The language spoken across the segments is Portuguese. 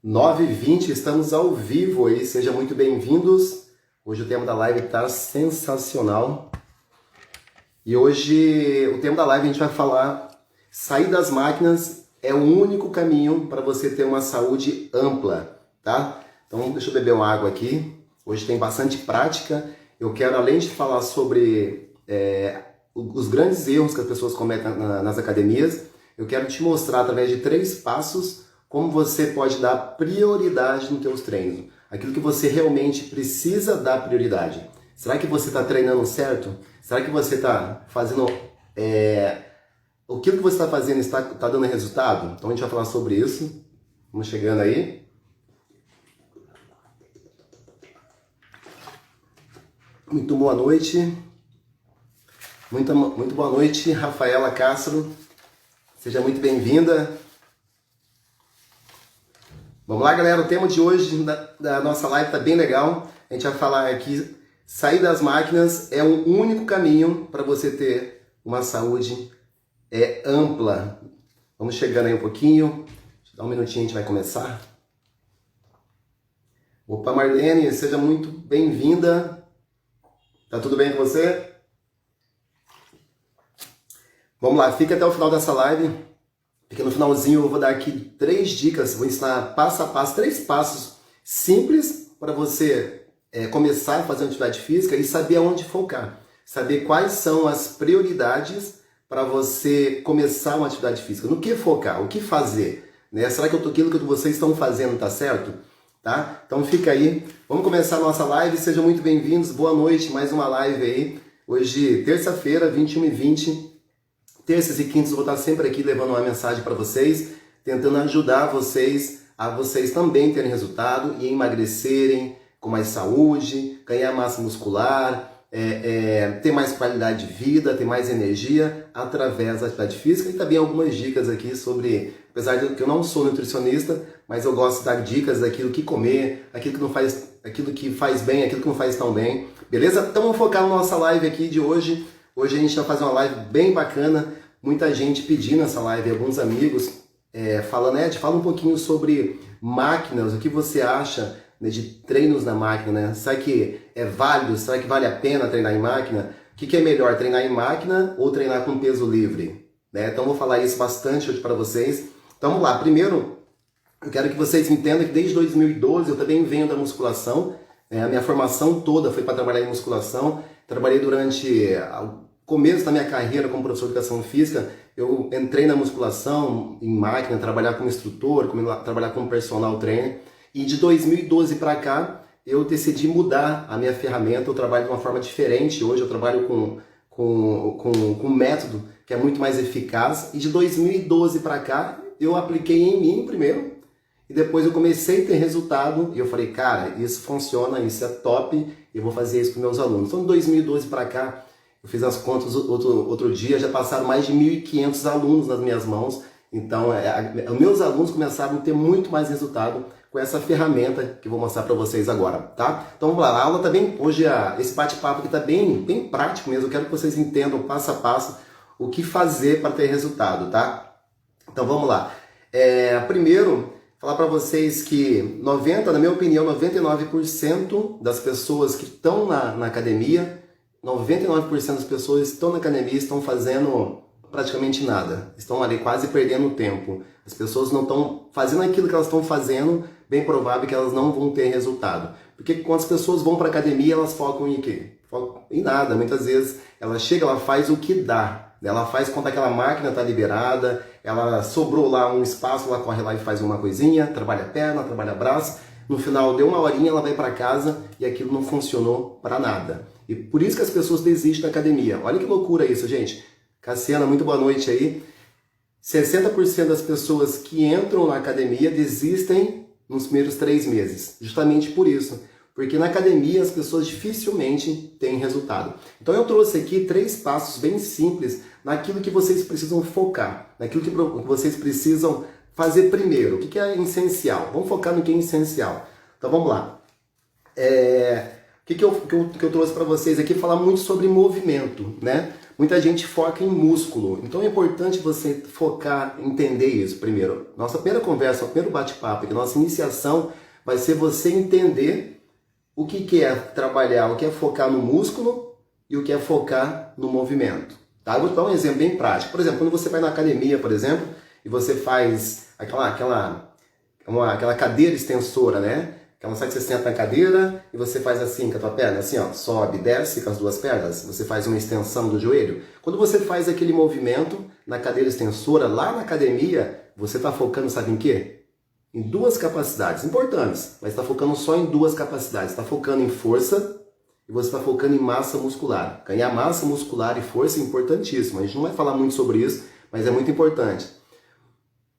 9h20, estamos ao vivo aí, sejam muito bem-vindos. Hoje o tema da live está sensacional. E hoje o tema da live a gente vai falar: sair das máquinas é o único caminho para você ter uma saúde ampla, tá? Então deixa eu beber uma água aqui. Hoje tem bastante prática. Eu quero, além de falar sobre os grandes erros que as pessoas cometem nas academias, eu quero te mostrar através de 3 passos como você pode dar prioridade nos teus treinos. Aquilo que você realmente precisa dar prioridade. Será que você está treinando certo? Será que você está fazendo... aquilo que você está fazendo está dando resultado? Então a gente vai falar sobre isso. Vamos chegando aí. Muito boa noite. Muito boa noite, Rafaela Castro. Seja muito bem-vinda. Vamos lá, galera. O tema de hoje da nossa live está bem legal. A gente vai falar aqui: sair das máquinas é o único caminho para você ter uma saúde ampla. Vamos chegando aí um pouquinho. Deixa eu dar um minutinho, a gente vai começar. Opa, Marlene, seja muito bem-vinda. Tá tudo bem com você? Vamos lá, fica até o final dessa live, porque no finalzinho eu vou dar aqui 3 dicas, vou ensinar passo a passo, 3 passos simples para você começar a fazer uma atividade física e saber aonde focar, saber quais são as prioridades para você começar uma atividade física, no que focar, o que fazer, né? Será que aquilo que vocês estão fazendo está certo? Tá? Então fica aí, vamos começar a nossa live, sejam muito bem-vindos, boa noite, mais uma live aí, hoje terça-feira, 21h20, terças e quintas eu vou estar sempre aqui levando uma mensagem para vocês, tentando ajudar vocês a vocês também terem resultado e emagrecerem com mais saúde, ganhar massa muscular, ter mais qualidade de vida, ter mais energia através da atividade física e também algumas dicas aqui sobre, apesar de que eu não sou nutricionista, mas eu gosto de dar dicas daquilo que comer, aquilo que faz bem, aquilo que não faz tão bem, beleza? Então vamos focar na nossa live aqui de hoje. Hoje a gente vai fazer uma live bem bacana, muita gente pedindo essa live, alguns amigos falando: Ed, fala um pouquinho sobre máquinas, o que você acha, né, de treinos na máquina, né? Será que é válido? Será que vale a pena treinar em máquina? O que é melhor, treinar em máquina ou treinar com peso livre? Né? Então eu vou falar isso bastante hoje para vocês. Então vamos lá, primeiro eu quero que vocês entendam que desde 2012 eu também venho da musculação, a minha formação toda foi para trabalhar em musculação. Trabalhei durante o começo da minha carreira como professor de educação física, eu entrei na musculação, em máquina, trabalhar como instrutor, trabalhar como personal trainer. E de 2012 para cá, eu decidi mudar a minha ferramenta, eu trabalho de uma forma diferente. Hoje eu trabalho com um método que é muito mais eficaz. E de 2012 para cá, eu apliquei em mim primeiro, e depois eu comecei a ter resultado, e eu falei: cara, isso funciona, isso é top, eu vou fazer isso com meus alunos. Então, de 2012 para cá, eu fiz as contas outro dia, já passaram mais de 1.500 alunos nas minhas mãos. Então, meus alunos começaram a ter muito mais resultado com essa ferramenta que eu vou mostrar para vocês agora, tá? Então, vamos lá, a aula tá bem, hoje esse bate-papo aqui tá bem prático mesmo, eu quero que vocês entendam passo a passo o que fazer para ter resultado, tá? Então, vamos lá. Primeiro, falar para vocês que na minha opinião, 99% das pessoas que estão na academia, 99% das pessoas que estão na academia estão fazendo praticamente nada. Estão ali quase perdendo tempo. As pessoas não estão fazendo aquilo que elas estão fazendo, bem provável que elas não vão ter resultado. Porque quando as pessoas vão para a academia, elas focam em quê? Focam em nada. Muitas vezes ela chega, ela faz o que dá. Ela faz quando aquela máquina está liberada, ela sobrou lá um espaço, ela corre lá e faz uma coisinha, trabalha a perna, trabalha braço, no final deu uma horinha, ela vai para casa e aquilo não funcionou para nada. E por isso que as pessoas desistem da academia. Olha que loucura isso, gente. Cassiana, muito boa noite aí. 60% das pessoas que entram na academia desistem nos primeiros 3 meses, justamente por isso. Porque na academia as pessoas dificilmente têm resultado. Então eu trouxe aqui 3 passos bem simples naquilo que vocês precisam focar, naquilo que vocês precisam fazer primeiro. O que é essencial? Vamos focar no que é essencial. Então vamos lá. O que eu trouxe para vocês aqui? Falar muito sobre movimento, né? Muita gente foca em músculo, então é importante você focar, entender isso primeiro. Nossa primeira conversa, o primeiro bate-papo, que nossa iniciação vai ser você entender o que é trabalhar, o que é focar no músculo e o que é focar no movimento. Tá? Eu vou dar um exemplo bem prático. Por exemplo, quando você vai na academia, por exemplo, e você faz aquela cadeira extensora, né? Aquela sabe que você senta na cadeira e você faz assim com a tua perna, assim ó, sobe, desce com as duas pernas, você faz uma extensão do joelho. Quando você faz aquele movimento na cadeira extensora, lá na academia, você está focando, sabe em quê? Em duas capacidades importantes, mas está focando só em duas capacidades. Está focando em força e você está focando em massa muscular. Ganhar massa muscular e força é importantíssimo. A gente não vai falar muito sobre isso, mas é muito importante.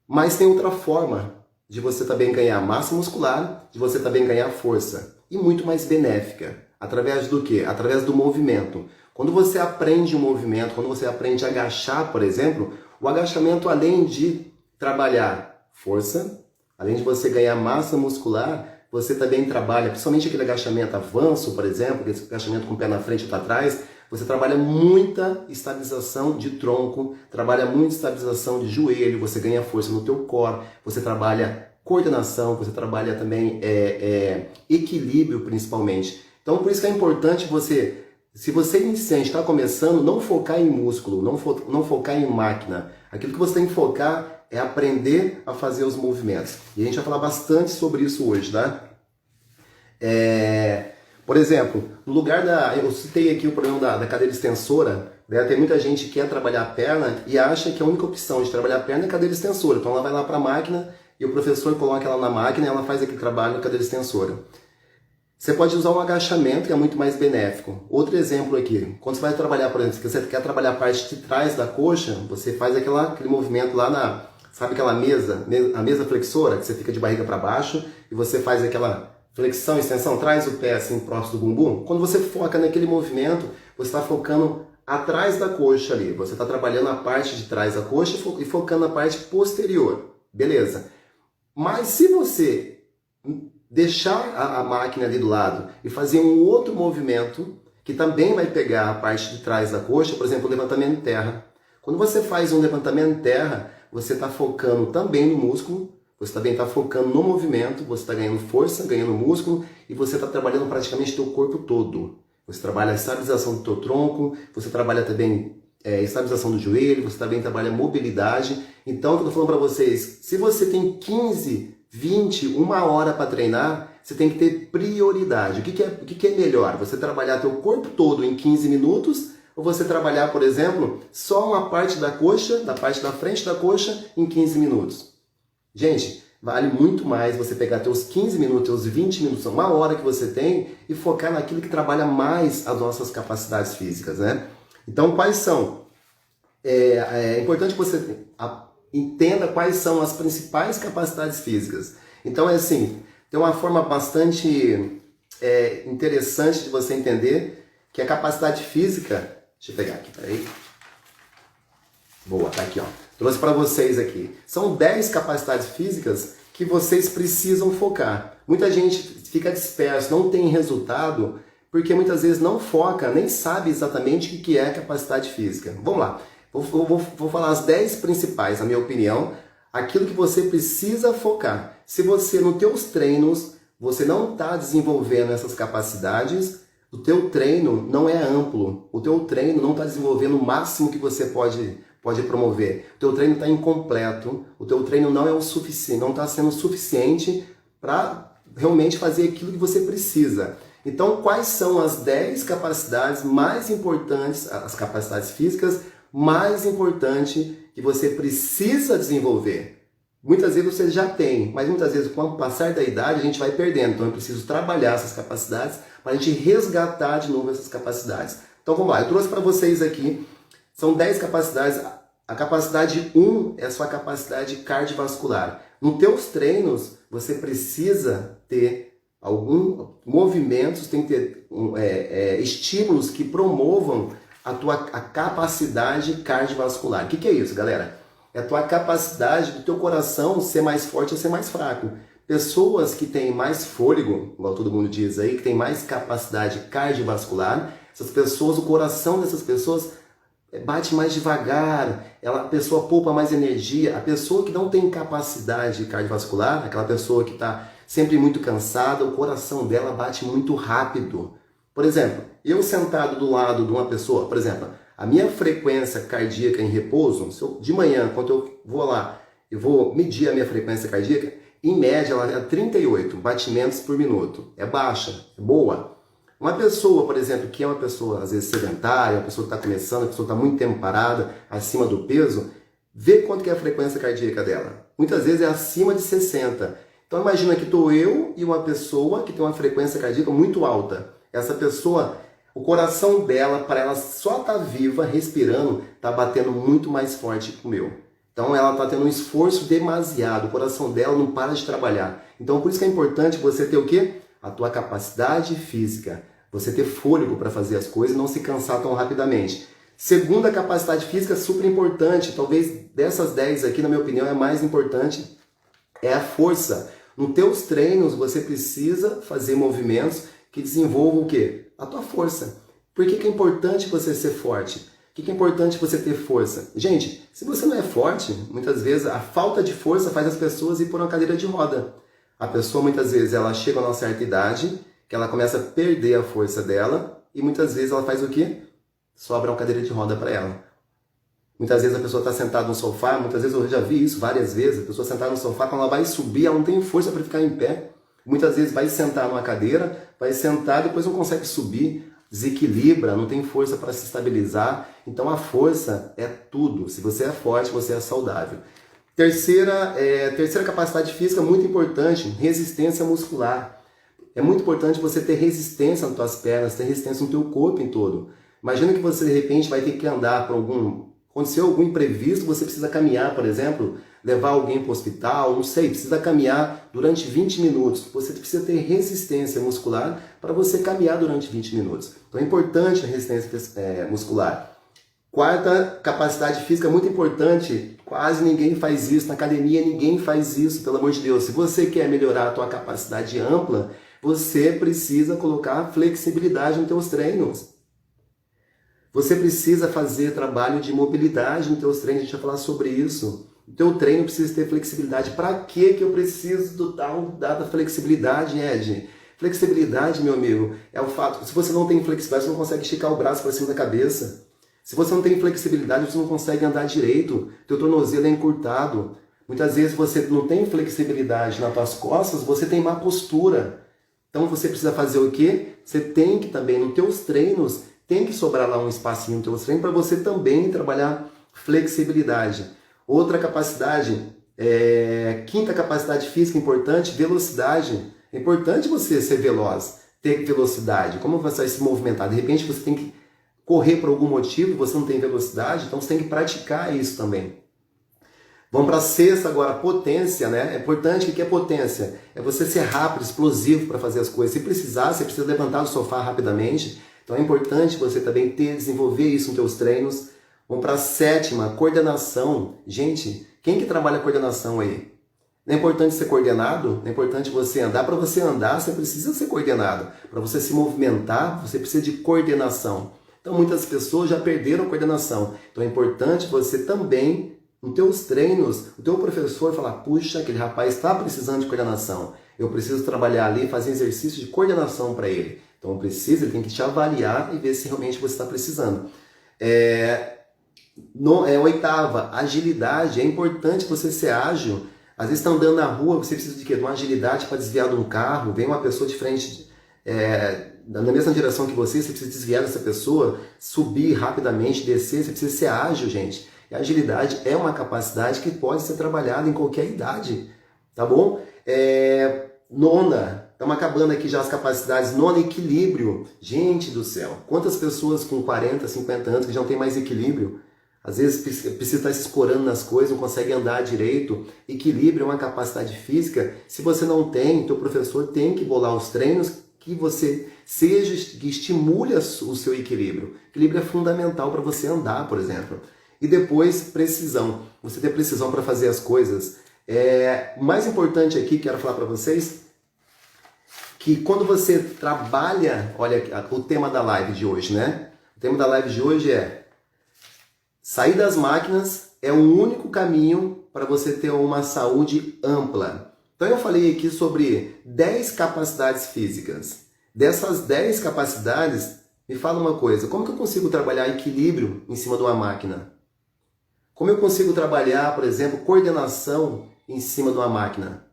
Mas tem outra forma de você também ganhar massa muscular, de você também ganhar força. E muito mais benéfica. Através do quê? Através do movimento. Quando você aprende um movimento, quando você aprende a agachar, por exemplo, o agachamento, além de trabalhar força, além de você ganhar massa muscular, você também trabalha, principalmente aquele agachamento avanço, por exemplo, aquele agachamento com o pé na frente e para trás, você trabalha muita estabilização de tronco, trabalha muita estabilização de joelho, você ganha força no teu core, você trabalha coordenação, você trabalha também equilíbrio principalmente. Então por isso que é importante você, se você iniciante está começando, não focar em músculo, não focar em máquina. Aquilo que você tem que focar é aprender a fazer os movimentos. E a gente vai falar bastante sobre isso hoje, tá? Por exemplo, no lugar eu citei aqui o problema da cadeira extensora, né? Tem muita gente que quer trabalhar a perna e acha que a única opção de trabalhar a perna é a cadeira extensora. Então ela vai lá para a máquina e o professor coloca ela na máquina e ela faz aquele trabalho na cadeira extensora. Você pode usar um agachamento que é muito mais benéfico. Outro exemplo aqui, quando você vai trabalhar, por exemplo, se você quer trabalhar a parte de trás da coxa, você faz aquele movimento lá sabe aquela a mesa flexora, que você fica de barriga para baixo e você faz aquela flexão, extensão, traz o pé assim próximo do bumbum. Quando você foca naquele movimento, você está focando atrás da coxa ali. Você está trabalhando a parte de trás da coxa e focando na parte posterior. Beleza. Mas se você deixar a máquina ali do lado e fazer um outro movimento que também vai pegar a parte de trás da coxa, por exemplo, o levantamento de terra. Quando você faz um levantamento de terra, você está focando também no músculo, você também está focando no movimento, você está ganhando força, ganhando músculo e você está trabalhando praticamente o teu corpo todo. Você trabalha a estabilização do teu tronco, você trabalha também estabilização do joelho, você também trabalha mobilidade. Então, o que eu estou falando para vocês, se você tem 15, 20, uma hora para treinar, você tem que ter prioridade. O que é melhor? Você trabalhar teu corpo todo em 15 minutos ou você trabalhar, por exemplo, só uma parte da coxa, da parte da frente da coxa, em 15 minutos? Gente, vale muito mais você pegar teus 15 minutos, teus 20 minutos, uma hora que você tem e focar naquilo que trabalha mais as nossas capacidades físicas, né? Então, quais são? É importante que você entenda quais são as principais capacidades físicas. Então, é assim, tem uma forma bastante interessante de você entender que a capacidade física... Deixa eu pegar aqui, peraí. Boa, tá aqui, ó. Trouxe para vocês aqui. São 10 capacidades físicas que vocês precisam focar. Muita gente fica disperso, não tem resultado, porque muitas vezes não foca, nem sabe exatamente o que é capacidade física. Vamos lá. Vou falar as 10 principais, na minha opinião, aquilo que você precisa focar. Se você, nos teus treinos, você não está desenvolvendo essas capacidades, o teu treino não é amplo. O teu treino não está desenvolvendo o máximo que você pode promover. O teu treino está incompleto, o teu treino não é o suficiente, não está sendo suficiente para realmente fazer aquilo que você precisa. Então, quais são as 10 capacidades mais importantes, as capacidades físicas mais importantes que você precisa desenvolver? Muitas vezes você já tem, mas muitas vezes com o passar da idade a gente vai perdendo. Então eu preciso trabalhar essas capacidades para a gente resgatar de novo essas capacidades. Então vamos lá, eu trouxe para vocês aqui, são 10 capacidades. A capacidade 1 é a sua capacidade cardiovascular. Nos teus treinos você precisa ter alguns movimentos, tem que ter estímulos que promovam a capacidade cardiovascular. O que é isso, galera? É a tua capacidade do teu coração ser mais forte ou ser mais fraco. Pessoas que têm mais fôlego, igual todo mundo diz aí, que tem mais capacidade cardiovascular, essas pessoas, o coração dessas pessoas bate mais devagar, a pessoa poupa mais energia. A pessoa que não tem capacidade cardiovascular, aquela pessoa que está sempre muito cansada, o coração dela bate muito rápido. Por exemplo, eu sentado do lado de uma pessoa, por exemplo, a minha frequência cardíaca em repouso, de manhã, quando eu vou lá, eu vou medir a minha frequência cardíaca, em média ela é 38 batimentos por minuto. É baixa, é boa. Uma pessoa, por exemplo, que é uma pessoa às vezes sedentária, uma pessoa que está começando, uma pessoa que está muito tempo parada, acima do peso, vê quanto que é a frequência cardíaca dela. Muitas vezes é acima de 60. Então imagina que estou eu e uma pessoa que tem uma frequência cardíaca muito alta. Essa pessoa, o coração dela, para ela só estar viva, respirando, está batendo muito mais forte que o meu. Então ela está tendo um esforço demasiado, o coração dela não para de trabalhar. Então por isso que é importante você ter o quê? A tua capacidade física. Você ter fôlego para fazer as coisas e não se cansar tão rapidamente. Segunda capacidade física, super importante, talvez dessas 10 aqui, na minha opinião, é a mais importante, é a força. Nos teus treinos, você precisa fazer movimentos que desenvolvam o quê? A tua força. Por que é importante você ser forte? Por que é importante você ter força? Gente, se você não é forte, muitas vezes a falta de força faz as pessoas ir por uma cadeira de roda. A pessoa, muitas vezes, ela chega a uma certa idade, que ela começa a perder a força dela, e muitas vezes ela faz o quê? Sobra uma cadeira de roda para ela. Muitas vezes a pessoa está sentada no sofá, muitas vezes eu já vi isso várias vezes, a pessoa sentada no sofá, quando ela vai subir, ela não tem força para ficar em pé. Muitas vezes vai sentar numa cadeira, vai sentar, depois não consegue subir, desequilibra, não tem força para se estabilizar. Então a força é tudo. Se você é forte, você é saudável. Terceira capacidade física muito importante, resistência muscular. É muito importante você ter resistência nas tuas pernas, ter resistência no teu corpo em todo. Imagina que você de repente vai ter que andar por aconteceu algum imprevisto, você precisa caminhar, por exemplo, levar alguém para o hospital, não sei, precisa caminhar durante 20 minutos. Você precisa ter resistência muscular para você caminhar durante 20 minutos. Então é importante a resistência muscular. Quarta capacidade física muito importante, quase ninguém faz isso, na academia ninguém faz isso, pelo amor de Deus. Se você quer melhorar a tua capacidade ampla, você precisa colocar flexibilidade nos teus treinos. Você precisa fazer trabalho de mobilidade nos teus treinos, a gente vai falar sobre isso. O teu treino precisa ter flexibilidade. Para que eu preciso do tal da flexibilidade, Ed? Flexibilidade, meu amigo, é o fato que se você não tem flexibilidade, você não consegue esticar o braço para cima da cabeça. Se você não tem flexibilidade, você não consegue andar direito. Teu tornozelo é encurtado. Muitas vezes você não tem flexibilidade nas tuas costas, você tem má postura. Então você precisa fazer o quê? Você tem que também, nos teus treinos, tem que sobrar lá um espacinho nos teus treinos para você também trabalhar flexibilidade. Outra capacidade, quinta capacidade física importante, velocidade. É importante você ser veloz, ter velocidade. Como você vai se movimentar? De repente você tem que correr por algum motivo, você não tem velocidade, então você tem que praticar isso também. Vamos para a sexta agora, potência, né? É importante, o que é potência? É você ser rápido, explosivo para fazer as coisas. Se precisar, você precisa levantar do sofá rapidamente. Então é importante você também desenvolver isso nos teus treinos. Vamos para a sétima, coordenação. Gente, quem que trabalha coordenação aí? Não é importante ser coordenado? Não é importante você andar? Para você andar, você precisa ser coordenado. Para você se movimentar, você precisa de coordenação. Então muitas pessoas já perderam a coordenação. Então é importante você também, nos teus treinos, o teu professor falar, puxa, aquele rapaz está precisando de coordenação. Eu preciso trabalhar ali, fazer exercício de coordenação para ele. Então ele tem que te avaliar e ver se realmente você está precisando. Oitava, agilidade. É importante você ser ágil. Às vezes está andando na rua, você precisa de quê? De uma agilidade para desviar de um carro, vem uma pessoa de frente na mesma direção que você precisa desviar dessa pessoa, subir rapidamente, descer, você precisa ser ágil, gente. E a agilidade é uma capacidade que pode ser trabalhada em qualquer idade, tá bom? Nona, estamos acabando aqui já as capacidades. Nona, equilíbrio. Gente do céu, quantas pessoas com 40, 50 anos que já não tem mais equilíbrio? Às vezes precisa estar se escorando nas coisas, não consegue andar direito. Equilíbrio é uma capacidade física. Se você não tem, teu professor tem que bolar os treinos que você que estimule o seu equilíbrio. Equilíbrio é fundamental para você andar, por exemplo. E depois, precisão. Você ter precisão para fazer as coisas. O mais importante aqui, quero falar para vocês, que quando você trabalha, olha o tema da live de hoje, né? O tema da live de hoje é Sair das máquinas é o único caminho para você ter uma saúde ampla. Então eu falei aqui sobre 10 capacidades físicas. Dessas 10 capacidades, me fala uma coisa, como que eu consigo trabalhar equilíbrio em cima de uma máquina? Como eu consigo trabalhar, por exemplo, coordenação em cima de uma máquina?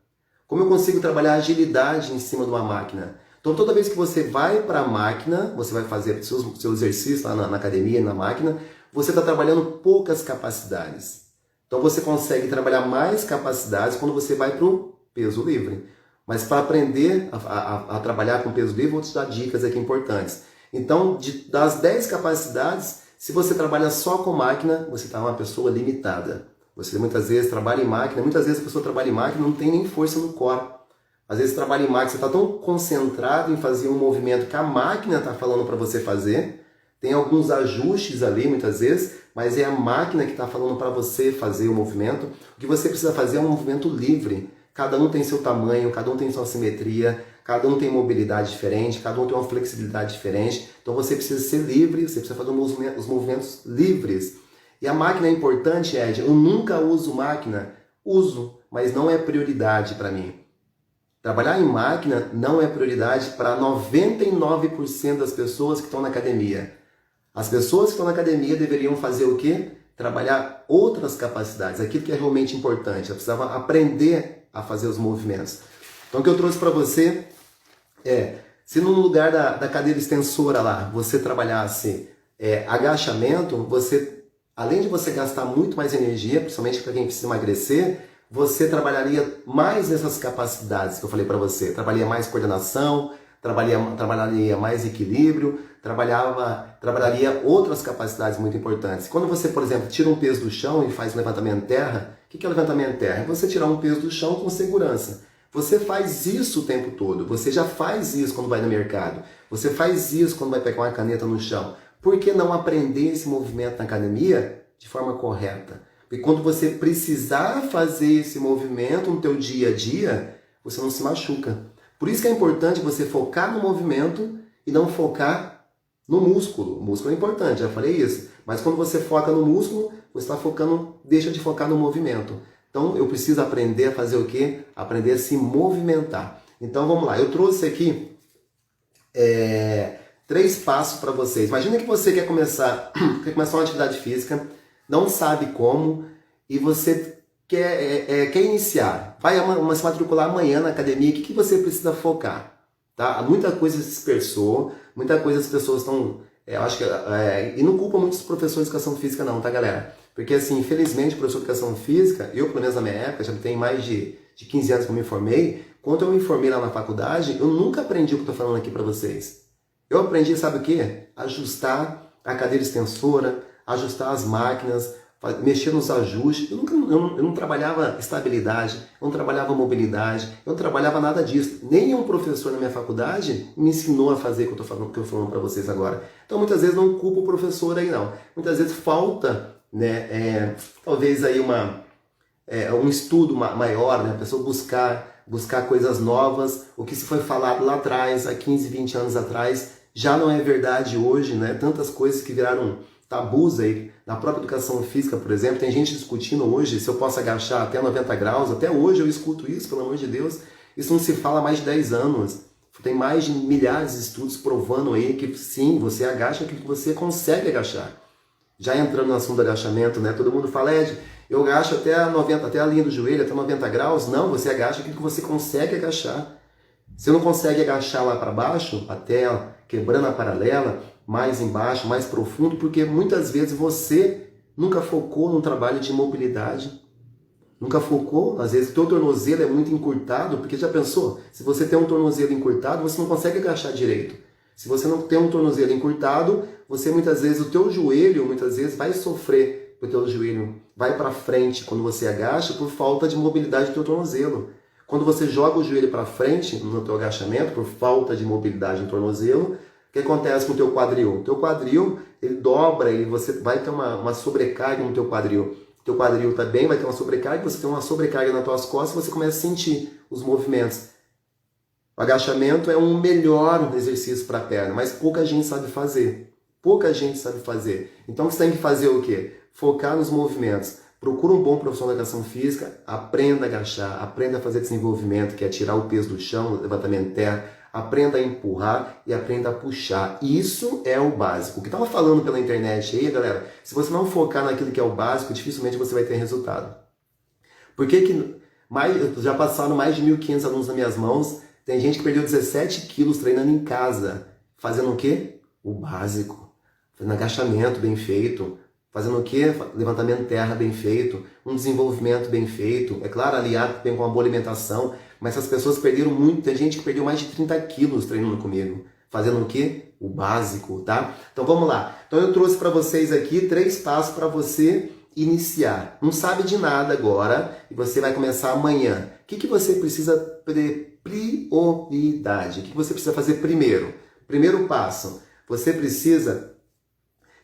Como eu consigo trabalhar agilidade em cima de uma máquina? Então, toda vez que você vai para a máquina, você vai fazer seu exercício lá na academia, na máquina, você está trabalhando poucas capacidades. Então, você consegue trabalhar mais capacidades quando você vai para o peso livre. Mas para aprender a trabalhar com peso livre, eu vou te dar dicas aqui importantes. Então, das 10 capacidades, se você trabalha só com máquina, você está uma pessoa limitada. Você muitas vezes trabalha em máquina, muitas vezes a pessoa trabalha em máquina e não tem nem força no core. Às vezes trabalha em máquina, você está tão concentrado em fazer um movimento que a máquina está falando para você fazer. Tem alguns ajustes ali, muitas vezes, mas é a máquina que está falando para você fazer o movimento. O que você precisa fazer é um movimento livre. Cada um tem seu tamanho, cada um tem sua simetria, cada um tem mobilidade diferente, cada um tem uma flexibilidade diferente. Então você precisa ser livre, você precisa fazer os movimentos livres. E a máquina é importante, Ed. Eu nunca uso máquina. Uso, mas não é prioridade para mim. Trabalhar em máquina não é prioridade para 99% das pessoas que estão na academia. As pessoas que estão na academia deveriam fazer o quê? Trabalhar outras capacidades, aquilo que é realmente importante. Eu precisava aprender a fazer os movimentos. Então o que eu trouxe para você é, se no lugar da cadeira extensora lá, você trabalhasse agachamento, você, além de você gastar muito mais energia, principalmente para quem precisa emagrecer, você trabalharia mais nessas capacidades que eu falei para você. Trabalharia mais coordenação, trabalharia mais equilíbrio, trabalharia outras capacidades muito importantes. Quando você, por exemplo, tira um peso do chão e faz um levantamento terra, o que é levantamento terra? É você tirar um peso do chão com segurança. Você faz isso o tempo todo. Você já faz isso quando vai no mercado. Você faz isso quando vai pegar uma caneta no chão. Por que não aprender esse movimento na academia de forma correta? Porque quando você precisar fazer esse movimento no teu dia a dia, você não se machuca. Por isso que é importante você focar no movimento e não focar no músculo. O músculo é importante, já falei isso. Mas quando você foca no músculo, você está focando, deixa de focar no movimento. Então eu preciso aprender a fazer o quê? Aprender a se movimentar. Então vamos lá, eu trouxe aqui 3 passos para vocês. Imagina que você quer começar uma atividade física, não sabe como, e você quer iniciar. Vai se matricular amanhã na academia, o que você precisa focar? Tá? Muita coisa se dispersou, muita coisa as pessoas estão... eu acho que, e não culpa muitos professores de educação física não, tá galera? Porque assim, infelizmente, professor de educação física, eu pelo menos na minha época, já tem mais de 15 anos que eu me formei, quando eu me formei lá na faculdade, eu nunca aprendi o que eu estou falando aqui para vocês. Eu aprendi, sabe o quê? Ajustar a cadeira extensora, ajustar as máquinas, mexer nos ajustes. Eu não trabalhava estabilidade, eu não trabalhava mobilidade, eu não trabalhava nada disso. Nenhum professor na minha faculdade me ensinou a fazer o que eu estou falando para vocês agora. Então muitas vezes não culpo o professor aí não. Muitas vezes falta, né, talvez aí um estudo maior, né, a pessoa buscar coisas novas. O que se foi falado lá atrás, há 15, 20 anos atrás, já não é verdade hoje, né? Tantas coisas que viraram tabus aí. Na própria educação física, por exemplo, tem gente discutindo hoje se eu posso agachar até 90 graus. Até hoje eu escuto isso, pelo amor de Deus. Isso não se fala há mais de 10 anos. Tem mais de milhares de estudos provando aí que sim, você agacha aquilo que você consegue agachar. Já entrando no assunto do agachamento, né? Todo mundo fala, Ed, eu agacho até a linha do joelho, até 90 graus. Não, você agacha aquilo que você consegue agachar. Você não consegue agachar lá para baixo, até quebrando a paralela, mais embaixo, mais profundo, porque muitas vezes você nunca focou num trabalho de mobilidade. Nunca focou, às vezes o teu tornozelo é muito encurtado, porque já pensou? Se você tem um tornozelo encurtado, você não consegue agachar direito. Se você não tem um tornozelo encurtado, você muitas vezes, o teu joelho muitas vezes vai sofrer, o teu joelho vai para frente quando você agacha por falta de mobilidade do teu tornozelo. Quando você joga o joelho para frente no teu agachamento, por falta de mobilidade no tornozelo, o que acontece com o teu quadril? O teu quadril, ele dobra e você vai ter uma sobrecarga no teu quadril. O teu quadril também vai ter uma sobrecarga, você tem uma sobrecarga nas tuas costas e você começa a sentir os movimentos. O agachamento é um melhor exercício para a perna, mas pouca gente sabe fazer. Pouca gente sabe fazer. Então você tem que fazer o quê? focar nos movimentos. Procura um bom profissional de educação física, aprenda a agachar, aprenda a fazer desenvolvimento, que é tirar o peso do chão, levantamento de terra, aprenda a empurrar e aprenda a puxar. Isso é o básico. O que estava falando pela internet aí, galera, se você não focar naquilo que é o básico, dificilmente você vai ter resultado. Por que já passaram mais de 1.500 alunos nas minhas mãos? Tem gente que perdeu 17 quilos treinando em casa. Fazendo o quê? O básico. Fazendo agachamento bem feito. Fazendo o quê? Levantamento de terra bem feito. Um desenvolvimento bem feito. É claro, aliado bem com uma boa alimentação. Mas essas pessoas perderam muito. Tem gente que perdeu mais de 30 quilos treinando comigo. Fazendo o quê? O básico, tá? Então vamos lá. Então eu trouxe para vocês aqui 3 passos para você iniciar. Não sabe de nada agora e você vai começar amanhã. O que você precisa ter prioridade? O que você precisa fazer primeiro? Primeiro passo, você precisa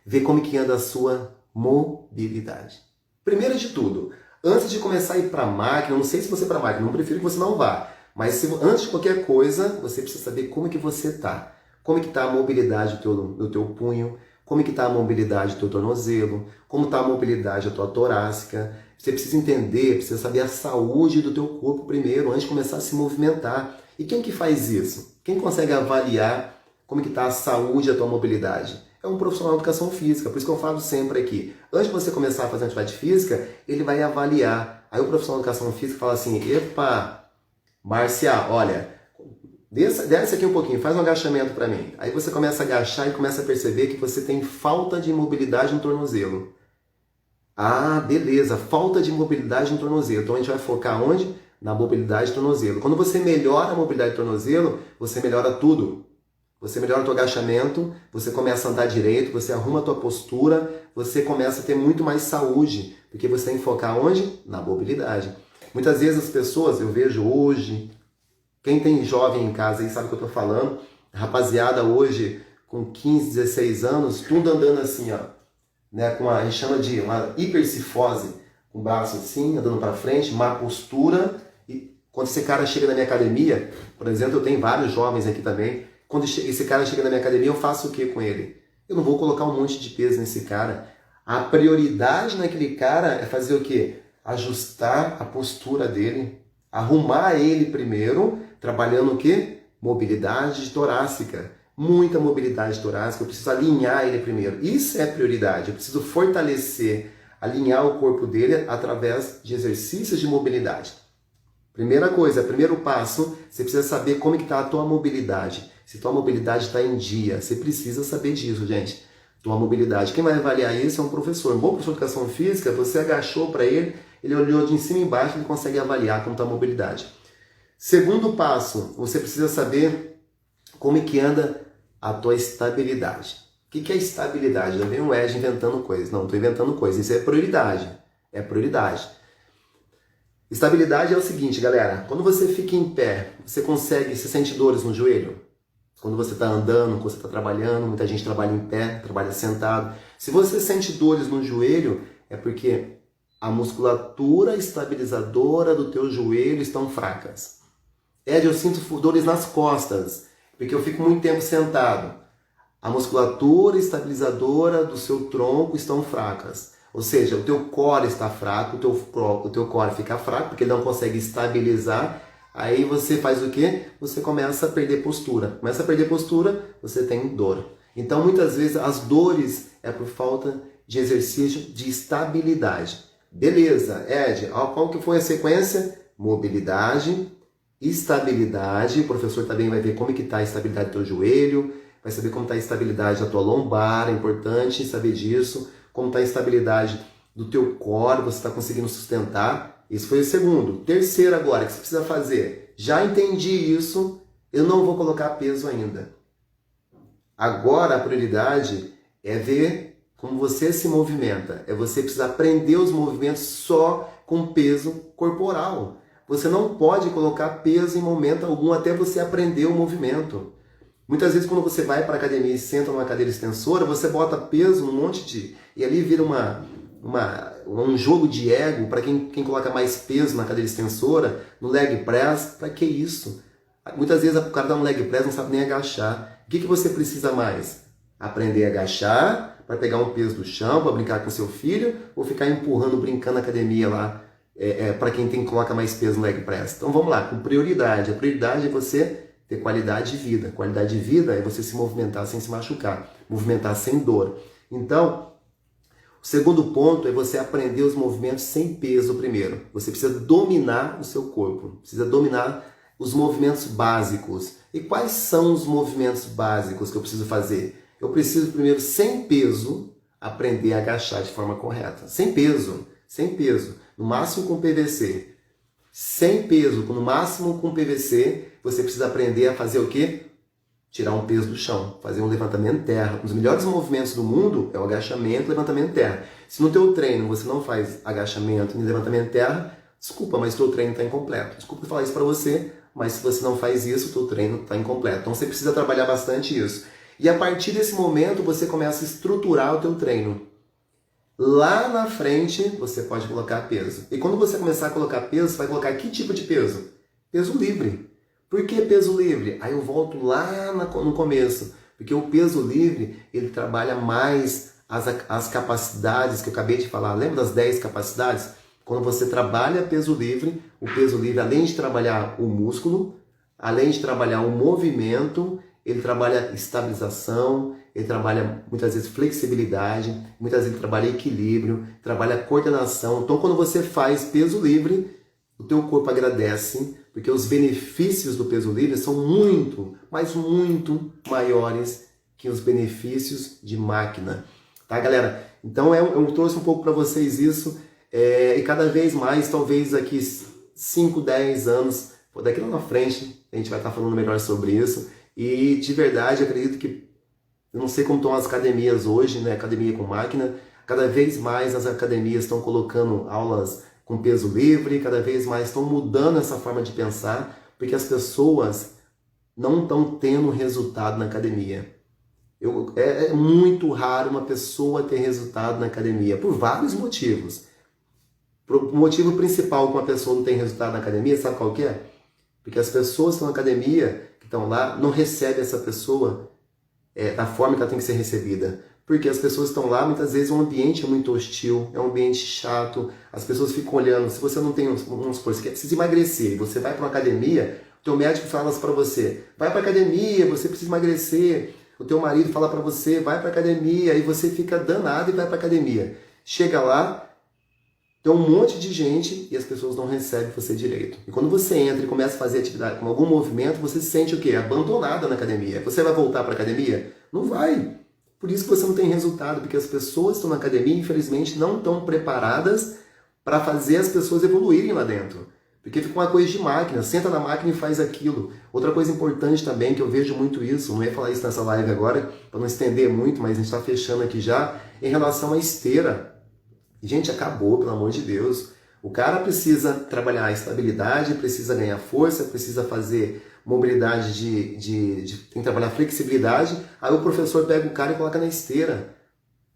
ver como que anda a sua mobilidade. Primeiro de tudo, antes de começar a ir para a máquina, não sei se você é para a máquina, não prefiro que você não vá, mas antes de qualquer coisa, você precisa saber como que você está. Como que está a mobilidade do teu punho, como que está a mobilidade do teu tornozelo, como está a mobilidade da tua torácica. Você precisa entender, precisa saber a saúde do teu corpo primeiro, antes de começar a se movimentar. E quem que faz isso? Quem consegue avaliar como que está a saúde da tua mobilidade? É um profissional de educação física, por isso que eu falo sempre aqui. Antes de você começar a fazer atividade física, ele vai avaliar. Aí o profissional de educação física fala assim, epa, Márcia, olha, desce aqui um pouquinho, faz um agachamento para mim. Aí você começa a agachar e começa a perceber que você tem falta de mobilidade no tornozelo. Ah, beleza, falta de mobilidade no tornozelo. Então a gente vai focar onde? Na mobilidade do tornozelo. Quando você melhora a mobilidade do tornozelo, você melhora tudo. Você melhora o teu agachamento, você começa a andar direito, você arruma a tua postura, você começa a ter muito mais saúde, porque você tem que focar onde? Na mobilidade. Muitas vezes as pessoas, eu vejo hoje, quem tem jovem em casa aí sabe o que eu estou falando, rapaziada hoje com 15, 16 anos, tudo andando assim, ó, né, com a gente chama de uma hipercifose, com o braço assim, andando para frente, má postura. E quando esse cara chega na minha academia, por exemplo, eu tenho vários jovens aqui também, quando esse cara chega na minha academia, eu faço o que com ele? Eu não vou colocar um monte de peso nesse cara. A prioridade naquele cara é fazer o quê? Ajustar a postura dele, arrumar ele primeiro, trabalhando o quê? Mobilidade torácica. Muita mobilidade torácica, eu preciso alinhar ele primeiro. Isso é prioridade, eu preciso fortalecer, alinhar o corpo dele através de exercícios de mobilidade. Primeira coisa, primeiro passo, você precisa saber como está a tua mobilidade. Se tua mobilidade está em dia, você precisa saber disso, gente. Tua mobilidade. Quem vai avaliar isso é um professor. Um bom professor de educação física, você agachou para ele, ele olhou de cima e embaixo, ele consegue avaliar como está a mobilidade. Segundo passo, você precisa saber como é que anda a tua estabilidade. O que é estabilidade? Já vem um Ed inventando coisas. Não, estou inventando coisas. Isso é prioridade. É prioridade. Estabilidade é o seguinte, galera. Quando você fica em pé, você sente dores no joelho? Quando você está andando, quando você está trabalhando, muita gente trabalha em pé, trabalha sentado. Se você sente dores no joelho, é porque a musculatura estabilizadora do teu joelho estão fracas. Ed, eu sinto dores nas costas, porque eu fico muito tempo sentado. A musculatura estabilizadora do seu tronco estão fracas. Ou seja, o teu core está fraco, o teu core fica fraco, porque ele não consegue estabilizar. Aí você faz o quê? Você começa a perder postura. Começa a perder postura, você tem dor. Então, muitas vezes, as dores é por falta de exercício de estabilidade. Beleza, Ed, qual que foi a sequência? Mobilidade, estabilidade. O professor também vai ver como que está a estabilidade do teu joelho, vai saber como está a estabilidade da tua lombar, é importante saber disso. Como está a estabilidade do teu core, você está conseguindo sustentar. Esse foi o segundo. Terceiro agora, o que você precisa fazer? Já entendi isso, eu não vou colocar peso ainda. Agora a prioridade é ver como você se movimenta. É você precisar aprender os movimentos só com peso corporal. Você não pode colocar peso em momento algum até você aprender o movimento. Muitas vezes quando você vai para a academia e senta numa cadeira extensora, você bota peso num monte de... E ali vira um jogo de ego para quem coloca mais peso na cadeira extensora, no leg press. Para que isso? Muitas vezes o cara dá um leg press e não sabe nem agachar. O que você precisa mais? Aprender a agachar para pegar um peso do chão, para brincar com seu filho, ou ficar empurrando, brincando na academia lá, para quem coloca mais peso no leg press? Então vamos lá, com prioridade. A prioridade é você ter qualidade de vida. Qualidade de vida é você se movimentar sem se machucar, movimentar sem dor. Então, o segundo ponto é você aprender os movimentos sem peso primeiro. Você precisa dominar o seu corpo, precisa dominar os movimentos básicos. E quais são os movimentos básicos que eu preciso fazer? Eu preciso primeiro, sem peso, aprender a agachar de forma correta. Sem peso, no máximo com PVC. Sem peso, no máximo com PVC, você precisa aprender a fazer o quê? Tirar um peso do chão, fazer um levantamento terra. Um dos melhores movimentos do mundo é o agachamento e levantamento terra. Se no teu treino você não faz agachamento nem levantamento terra, desculpa, mas o teu treino está incompleto. Desculpa falar isso para você, mas se você não faz isso, o teu treino está incompleto. Então você precisa trabalhar bastante isso. E a partir desse momento você começa a estruturar o teu treino. Lá na frente você pode colocar peso. E quando você começar a colocar peso, você vai colocar que tipo de peso? Peso livre. Por que peso livre? Aí eu volto lá no começo. Porque o peso livre, ele trabalha mais as capacidades que eu acabei de falar. Lembra das 10 capacidades? Quando você trabalha peso livre, o peso livre, além de trabalhar o músculo, além de trabalhar o movimento, ele trabalha estabilização, ele trabalha muitas vezes flexibilidade, muitas vezes ele trabalha equilíbrio, trabalha coordenação. Então quando você faz peso livre, o teu corpo agradece, porque os benefícios do peso livre são muito, mas muito maiores que os benefícios de máquina. Tá, galera? Então eu trouxe um pouco para vocês isso, e cada vez mais, talvez daqui 5, 10 anos, daqui lá na frente, a gente vai estar falando melhor sobre isso. E de verdade, acredito que, eu não sei como estão as academias hoje, né? Academia com máquina, cada vez mais as academias estão colocando aulas com peso livre, cada vez mais estão mudando essa forma de pensar, porque as pessoas não estão tendo resultado na academia. É muito raro uma pessoa ter resultado na academia, por vários motivos. O motivo principal que uma pessoa não tem resultado na academia, sabe qual que é? Porque as pessoas que estão na academia, que estão lá, não recebem essa pessoa da forma que ela tem que ser recebida. Porque as pessoas estão lá, muitas vezes o ambiente é muito hostil, é um ambiente chato, as pessoas ficam olhando. Se você não tem, vamos supor, você precisa emagrecer, você vai para uma academia, o teu médico fala para você, vai para a academia, você precisa emagrecer. O teu marido fala para você, vai para a academia, aí você fica danado e vai para a academia. Chega lá, tem um monte de gente e as pessoas não recebem você direito. E quando você entra e começa a fazer atividade com algum movimento, você se sente o quê? Abandonada na academia. Você vai voltar para a academia? Não vai. Por isso que você não tem resultado, porque as pessoas que estão na academia, infelizmente, não estão preparadas para fazer as pessoas evoluírem lá dentro. Porque fica uma coisa de máquina, senta na máquina e faz aquilo. Outra coisa importante também, que eu vejo muito isso, não ia falar isso nessa live agora, para não estender muito, mas a gente está fechando aqui já, em relação à esteira. Gente, acabou, pelo amor de Deus. O cara precisa trabalhar a estabilidade, precisa ganhar força, precisa fazer mobilidade tem que trabalhar flexibilidade. Aí o professor pega o cara e coloca na esteira.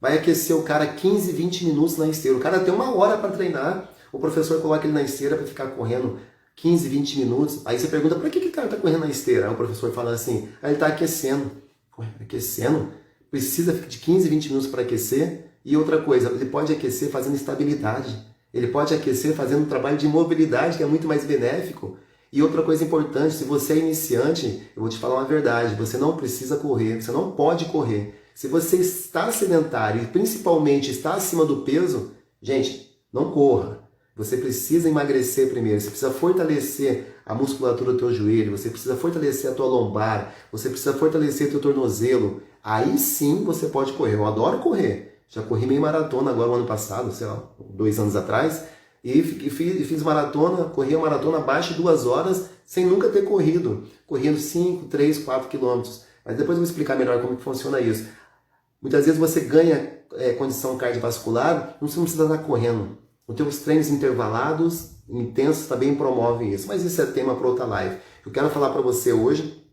Vai aquecer o cara 15, 20 minutos na esteira. O cara tem 1 hora para treinar. O professor coloca ele na esteira para ficar correndo 15, 20 minutos. Aí você pergunta, por que o cara está correndo na esteira? Aí o professor fala assim, ele está aquecendo. Aquecendo? Precisa de 15, 20 minutos para aquecer? E outra coisa, ele pode aquecer fazendo estabilidade. Ele pode aquecer fazendo um trabalho de mobilidade, que é muito mais benéfico. E outra coisa importante, se você é iniciante, eu vou te falar uma verdade, você não precisa correr, você não pode correr. Se você está sedentário e principalmente está acima do peso, gente, não corra. Você precisa emagrecer primeiro, você precisa fortalecer a musculatura do teu joelho, você precisa fortalecer a tua lombar, você precisa fortalecer o teu tornozelo. Aí sim você pode correr. Eu adoro correr. Já corri meia maratona agora o ano passado, sei lá, 2 anos atrás, e fiz maratona, corri a maratona abaixo de 2 horas, sem nunca ter corrido. Correndo 5, 3, 4 quilômetros. Mas depois eu vou explicar melhor como que funciona isso. Muitas vezes você ganha condição cardiovascular, você não precisa estar correndo. Os teus treinos intervalados, intensos, também promovem isso. Mas isso é tema para outra live. Eu quero falar para você hoje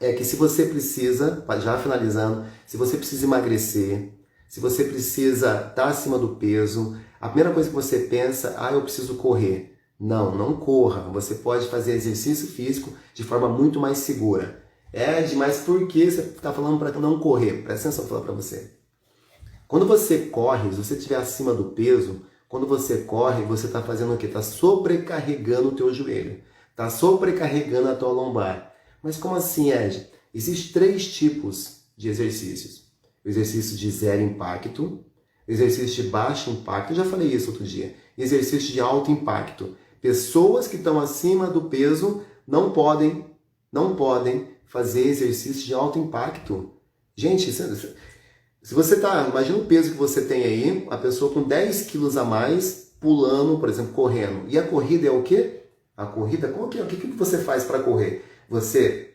é que se você precisa, já finalizando, se você precisa emagrecer, se você precisa estar acima do peso, a primeira coisa que você pensa, eu preciso correr. Não, não corra. Você pode fazer exercício físico de forma muito mais segura. Mas por que você está falando para não correr? Presta atenção, eu vou falar para você. Quando você corre, se você estiver acima do peso, quando você corre, você está fazendo o quê? Está sobrecarregando o teu joelho. Está sobrecarregando a tua lombar. Mas como assim, Ed? Existem 3 tipos de exercícios. O exercício de zero impacto, o exercício de baixo impacto, eu já falei isso outro dia, e exercício de alto impacto. Pessoas que estão acima do peso não podem fazer exercício de alto impacto. Gente, se você tá, imagina o peso que você tem aí, a pessoa com 10 quilos a mais, pulando, por exemplo, correndo. E a corrida é o quê? A corrida, o que você faz para correr? Você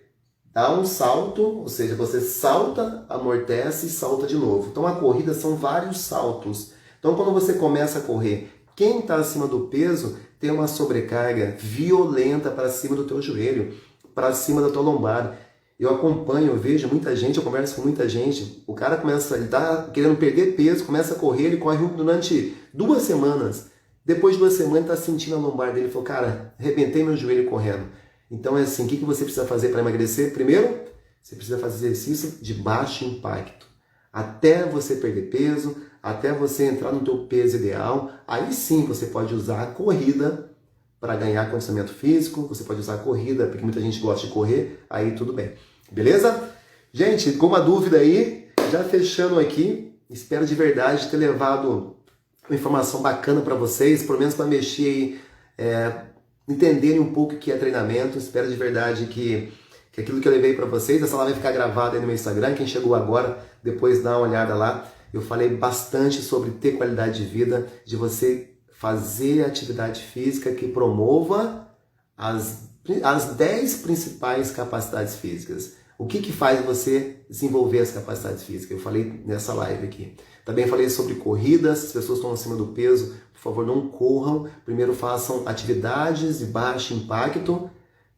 dá um salto, ou seja, você salta, amortece e salta de novo. Então a corrida são vários saltos. Então quando você começa a correr, quem está acima do peso tem uma sobrecarga violenta para cima do teu joelho, para cima da tua lombar. Eu acompanho, eu vejo muita gente, eu converso com muita gente, o cara ele tá querendo perder peso, começa a correr, ele corre durante 2 semanas. Depois de 2 semanas, tá sentindo a lombar dele, falou, cara, arrebentei meu joelho correndo. Então é assim, o que você precisa fazer para emagrecer? Primeiro, você precisa fazer exercício de baixo impacto. Até você perder peso, até você entrar no teu peso ideal, aí sim você pode usar a corrida para ganhar condicionamento físico, você pode usar a corrida, porque muita gente gosta de correr, aí tudo bem. Beleza? Gente, com uma dúvida aí, já fechando aqui, espero de verdade ter levado uma informação bacana para vocês, pelo menos para mexer aí, entenderem um pouco o que é treinamento. Espero de verdade que aquilo que eu levei para vocês, essa live vai ficar gravada aí no meu Instagram, quem chegou agora, depois dá uma olhada lá. Eu falei bastante sobre ter qualidade de vida, de você fazer atividade física que promova as 10 principais capacidades físicas. O que faz você desenvolver as capacidades físicas? Eu falei nessa live aqui. Também falei sobre corridas, as pessoas estão acima do peso, por favor não corram, primeiro façam atividades de baixo impacto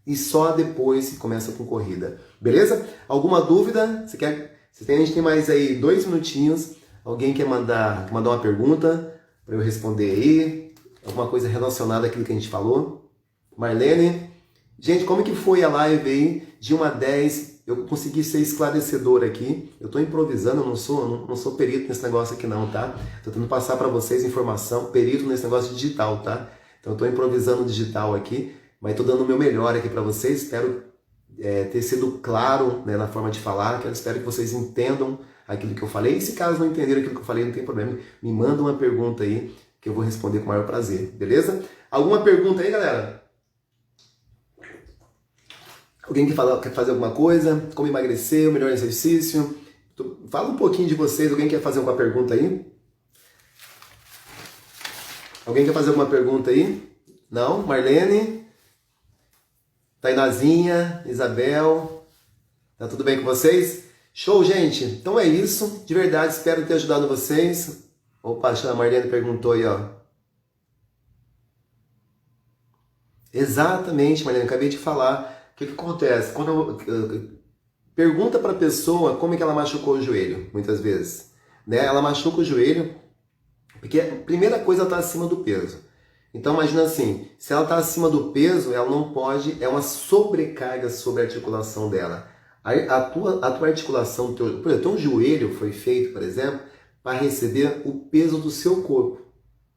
e só depois se começa com corrida. Beleza? Alguma dúvida? A gente tem mais aí 2 minutinhos. Alguém quer mandar uma pergunta para eu responder aí? Alguma coisa relacionada àquilo que a gente falou? Marlene? Gente, como que foi a live aí de 1 a 10? Eu consegui ser esclarecedor aqui. Eu estou improvisando, eu não sou perito nesse negócio aqui não, tá? Estou tentando passar para vocês informação, perito nesse negócio digital, tá? Então eu estou improvisando digital aqui, mas estou dando o meu melhor aqui para vocês. Espero ter sido claro, né, na forma de falar. Espero que vocês entendam aquilo que eu falei. E se caso não entenderam aquilo que eu falei, não tem problema. Me manda uma pergunta aí que eu vou responder com o maior prazer, beleza? Alguma pergunta aí, galera? Alguém quer fazer alguma coisa? Como emagrecer? O melhor exercício? Fala um pouquinho de vocês. Alguém quer fazer alguma pergunta aí? Alguém quer fazer alguma pergunta aí? Não? Marlene? Tainazinha? Isabel? Tá tudo bem com vocês? Show, gente! Então é isso. De verdade, espero ter ajudado vocês. Opa, a Marlene perguntou aí, ó. Exatamente, Marlene, acabei de falar. O que acontece? Quando pergunta para a pessoa como é que ela machucou o joelho, muitas vezes. Né? Ela machuca o joelho porque a primeira coisa, ela está acima do peso. Então imagina assim, se ela está acima do peso, ela não pode, é uma sobrecarga sobre a articulação dela. A tua articulação, por exemplo, teu joelho foi feito, por exemplo, para receber o peso do seu corpo.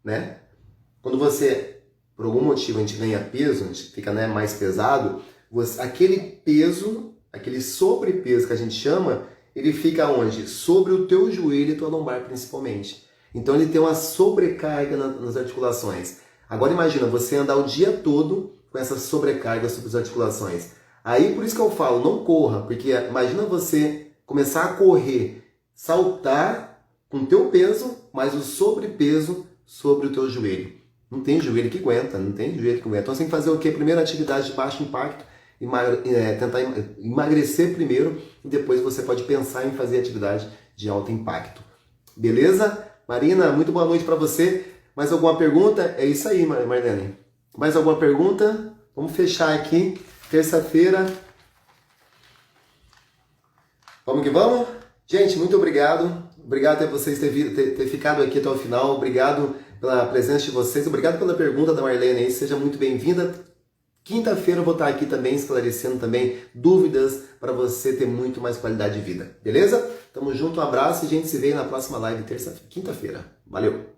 Né? Quando você, por algum motivo, a gente ganha peso, a gente fica, né, mais pesado, aquele peso, aquele sobrepeso que a gente chama, ele fica onde? Sobre o teu joelho e tua lombar principalmente. Então ele tem uma sobrecarga nas articulações. Agora imagina, você andar o dia todo com essa sobrecarga sobre as articulações. Aí por isso que eu falo, não corra, porque imagina você começar a correr, saltar com o teu peso, mais o sobrepeso sobre o teu joelho. Não tem joelho que aguenta, não tem joelho que aguenta. Então você tem que fazer o quê? Primeiro atividade de baixo impacto, tentar emagrecer primeiro e depois você pode pensar em fazer atividade de alto impacto. Beleza? Marina, muito boa noite para você. Mais alguma pergunta? É isso aí, Marlene. Mais alguma pergunta? Vamos fechar aqui. Terça-feira. Vamos que vamos? Gente, muito obrigado. Obrigado por vocês ter ficado aqui até o final. Obrigado pela presença de vocês. Obrigado pela pergunta da Marlene aí. Seja muito bem-vinda. Quinta-feira eu vou estar aqui também esclarecendo também dúvidas para você ter muito mais qualidade de vida. Beleza? Tamo junto, um abraço e a gente se vê na próxima live quinta-feira. Valeu!